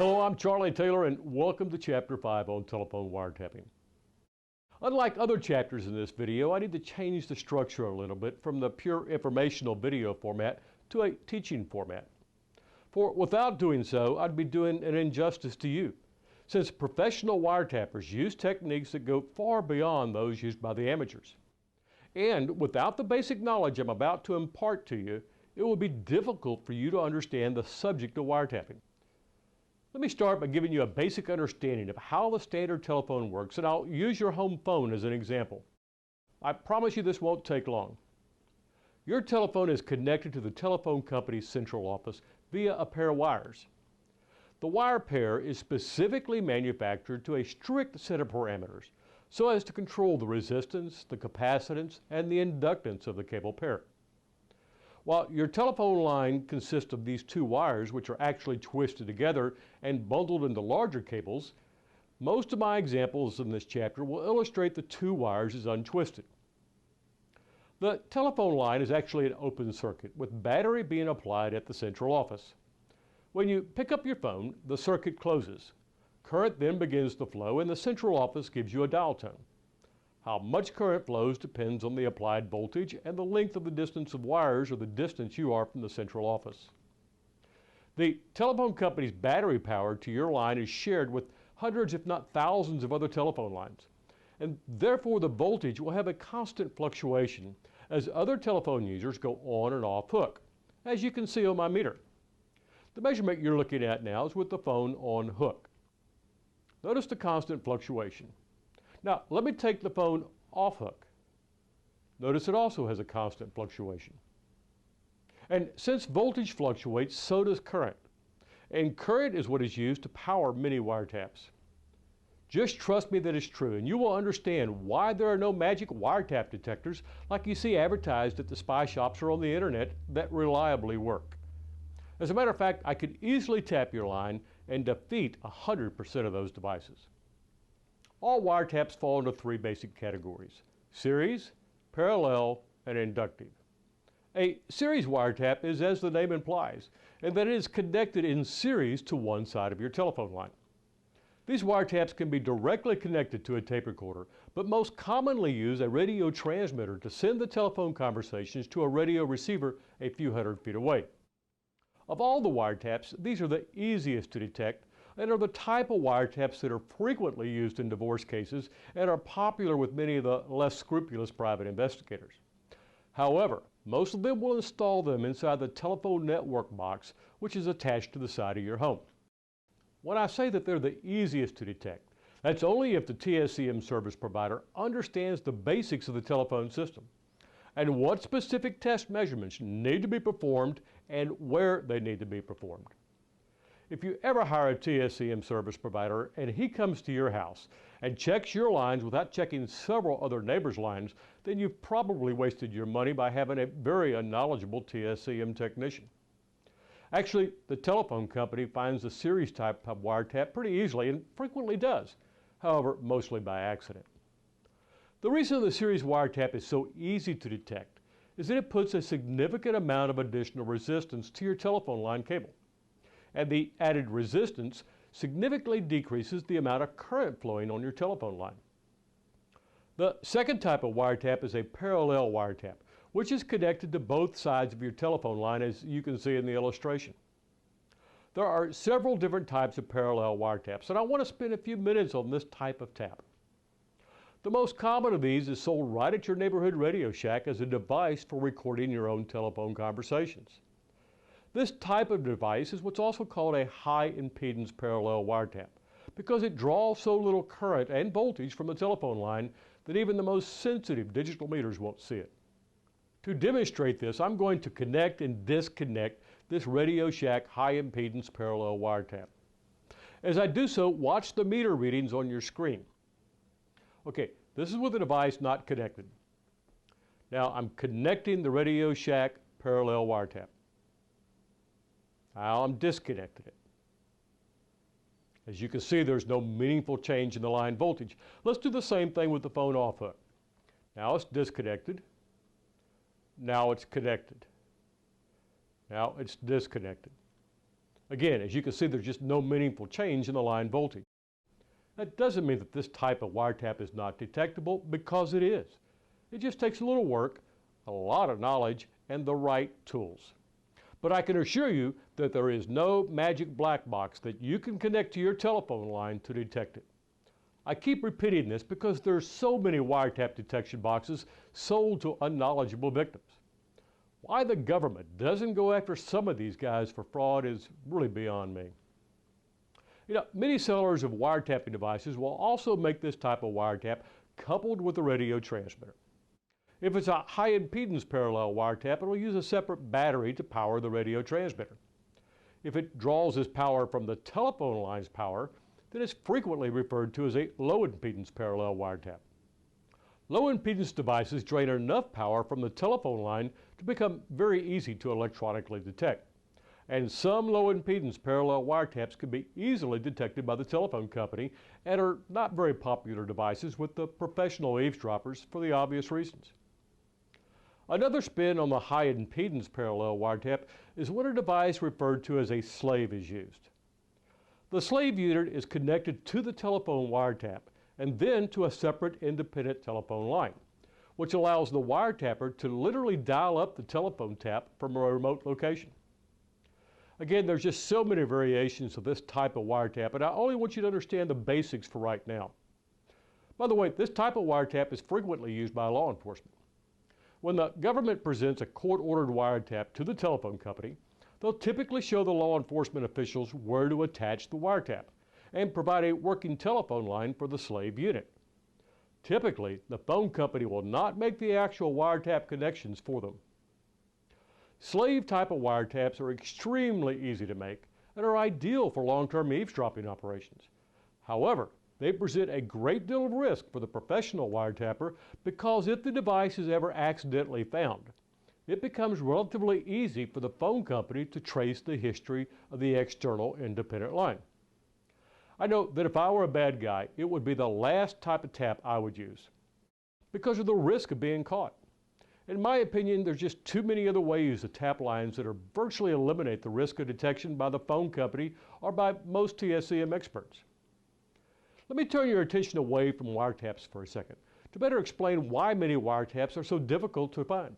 Hello, I'm Charlie Taylor, and welcome to Chapter 5 on telephone wiretapping. Unlike other chapters in this video, I need to change the structure a little bit from the pure informational video format to a teaching format. For without doing so, I'd be doing an injustice to you, since professional wiretappers use techniques that go far beyond those used by the amateurs. And without the basic knowledge I'm about to impart to you, it will be difficult for you to understand the subject of wiretapping. Let me start by giving you a basic understanding of how the standard telephone works, and I'll use your home phone as an example. I promise you this won't take long. Your telephone is connected to the telephone company's central office via a pair of wires. The wire pair is specifically manufactured to a strict set of parameters so as to control the resistance, the capacitance, and the inductance of the cable pair. While your telephone line consists of these two wires, which are actually twisted together and bundled into larger cables, most of my examples in this chapter will illustrate the two wires as untwisted. The telephone line is actually an open circuit, with battery being applied at the central office. When you pick up your phone, the circuit closes. Current then begins to flow, and the central office gives you a dial tone. How much current flows depends on the applied voltage and the length of the distance of wires, or the distance you are from the central office. The telephone company's battery power to your line is shared with hundreds if not thousands of other telephone lines, and therefore the voltage will have a constant fluctuation as other telephone users go on and off hook, as you can see on my meter. The measurement you're looking at now is with the phone on hook. Notice the constant fluctuation. Now, let me take the phone off hook. Notice it also has a constant fluctuation. And since voltage fluctuates, so does current. And current is what is used to power many wiretaps. Just trust me that it's true, and you will understand why there are no magic wiretap detectors like you see advertised at the spy shops or on the internet that reliably work. As a matter of fact, I could easily tap your line and defeat 100% of those devices. All wiretaps fall into three basic categories: series, parallel, and inductive. A series wiretap is as the name implies, in that it is connected in series to one side of your telephone line. These wiretaps can be directly connected to a tape recorder, but most commonly use a radio transmitter to send the telephone conversations to a radio receiver a few hundred feet away. Of all the wiretaps, these are the easiest to detect and are the type of wiretaps that are frequently used in divorce cases and are popular with many of the less scrupulous private investigators. However, most of them will install them inside the telephone network box, which is attached to the side of your home. When I say that they're the easiest to detect, that's only if the TSCM service provider understands the basics of the telephone system and what specific test measurements need to be performed and where they need to be performed. If you ever hire a TSCM service provider and he comes to your house and checks your lines without checking several other neighbors' lines, then you've probably wasted your money by having a very unknowledgeable TSCM technician. Actually, the telephone company finds the series type of wiretap pretty easily and frequently does, however, mostly by accident. The reason the series wiretap is so easy to detect is that it puts a significant amount of additional resistance to your telephone line cable. And the added resistance significantly decreases the amount of current flowing on your telephone line. The second type of wiretap is a parallel wiretap, which is connected to both sides of your telephone line, as you can see in the illustration. There are several different types of parallel wiretaps, and I want to spend a few minutes on this type of tap. The most common of these is sold right at your neighborhood Radio Shack as a device for recording your own telephone conversations. This type of device is what's also called a high impedance parallel wiretap because it draws so little current and voltage from the telephone line that even the most sensitive digital meters won't see it. To demonstrate this, I'm going to connect and disconnect this Radio Shack high impedance parallel wiretap. As I do so, watch the meter readings on your screen. Okay, this is with the device not connected. Now I'm connecting the Radio Shack parallel wiretap. Now I'm disconnected it. As you can see, there's no meaningful change in the line voltage. Let's do the same thing with the phone off hook. Now it's disconnected. Now it's connected. Now it's disconnected. Again, as you can see, there's just no meaningful change in the line voltage. That doesn't mean that this type of wiretap is not detectable, because it is. It just takes a little work, a lot of knowledge, and the right tools. But I can assure you that there is no magic black box that you can connect to your telephone line to detect it. I keep repeating this because there's so many wiretap detection boxes sold to unknowledgeable victims. Why the government doesn't go after some of these guys for fraud is really beyond me. Many sellers of wiretapping devices will also make this type of wiretap coupled with a radio transmitter. If it's a high impedance parallel wiretap, it will use a separate battery to power the radio transmitter. If it draws its power from the telephone line's power, then it's frequently referred to as a low impedance parallel wiretap. Low impedance devices drain enough power from the telephone line to become very easy to electronically detect. And some low impedance parallel wiretaps can be easily detected by the telephone company and are not very popular devices with the professional eavesdroppers for the obvious reasons. Another spin on the high impedance parallel wiretap is when a device referred to as a slave is used. The slave unit is connected to the telephone wiretap and then to a separate independent telephone line, which allows the wiretapper to literally dial up the telephone tap from a remote location. Again, there's just so many variations of this type of wiretap, and I only want you to understand the basics for right now. By the way, this type of wiretap is frequently used by law enforcement. When the government presents a court-ordered wiretap to the telephone company, they'll typically show the law enforcement officials where to attach the wiretap and provide a working telephone line for the slave unit. Typically, the phone company will not make the actual wiretap connections for them. Slave type of wiretaps are extremely easy to make and are ideal for long-term eavesdropping operations. However, they present a great deal of risk for the professional wiretapper because if the device is ever accidentally found, it becomes relatively easy for the phone company to trace the history of the external independent line. I know that if I were a bad guy, it would be the last type of tap I would use because of the risk of being caught. In my opinion, there's just too many other ways to tap lines that virtually eliminate the risk of detection by the phone company or by most TSCM experts. Let me turn your attention away from wiretaps for a second to better explain why many wiretaps are so difficult to find.